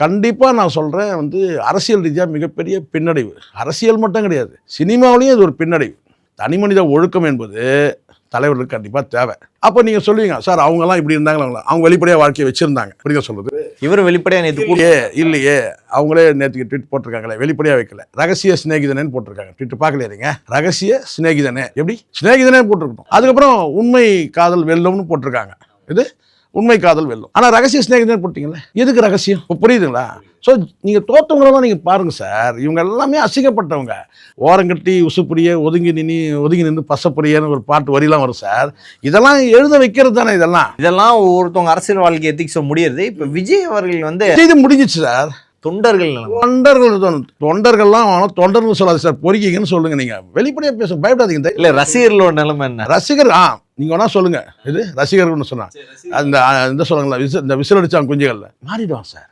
கண்டிப்பாக நான் சொல்கிறேன் அரசியல் ரீதியாக மிகப்பெரிய பின்னடைவு. அரசியல் மட்டும் கிடையாது, சினிமாவிலையும் இது ஒரு பின்னடைவு. தனி மனித ஒழுக்கம் என்பது தலைவர்களுக்கு கண்டிப்பாக தேவை. அப்போ நீங்கள் சொல்லுவீங்க, சார் அவங்கெல்லாம் இப்படி இருந்தாங்களா, அவங்க வெளிப்படையாக வாழ்க்கையை வச்சுருந்தாங்க அப்படிங்க சொல்கிறது. இவர் வெளிப்படையாக நேற்று இல்லையே, அவங்களே நேற்றுக்கு ட்வீட் போட்டிருக்காங்களே, வெளிப்படையாக வைக்கல, ரகசிய சிநேகிதனேன்னு போட்டிருக்காங்க. ட்வீட் பார்க்கலையாங்க, ரகசிய சிநேகிதனே, எப்படி சிநேகிதனே போட்டிருக்கணும். அதுக்கப்புறம் உண்மை காதல் வெல்லும்னு போட்டிருக்காங்க. இது உண்மை காதல் வெல்லும். ஆனால் ரகசிய சிநேகிதன் போட்டிங்களே, எதுக்கு ரகசியம்? இப்போ புரியுதுங்களா? ஸோ நீங்கள் தோற்றவங்களெல்லாம் நீங்கள் பாருங்கள் சார், இவங்க எல்லாமே அசிங்கப்பட்டவங்க. ஓரங்கட்டி உசுப்புரிய ஒதுங்கி நின்று பசப்புரியன்னு ஒரு பாட்டு வரிலாம் வரும் சார். இதெல்லாம் எழுத வைக்கிறது தானே. இதெல்லாம் ஒருத்தவங்க அரசியல் வாழ்க்கை எத்திக்ஸ முடியறது. இப்போ விஜய் அவர்கள் இது முடிஞ்சிச்சு சார். தொண்டர்கள்லாம் தொண்டர்னு சொல்லாது சார், பொறிக்கிங்கன்னு சொல்லுங்க. நீங்க வெளிப்படையா பேச பயப்படாதீங்க. இல்ல ரசிகர்களோட நிலைமை என்ன? ரசிகர் நீங்க வேணா சொல்லுங்க, இது ரசிகர்கள்னு சொன்னா அந்த சொல்லுங்களா, இந்த விசில் அடிச்சாங்க குஞ்சுகள்ல மாறிடுவான் சார்.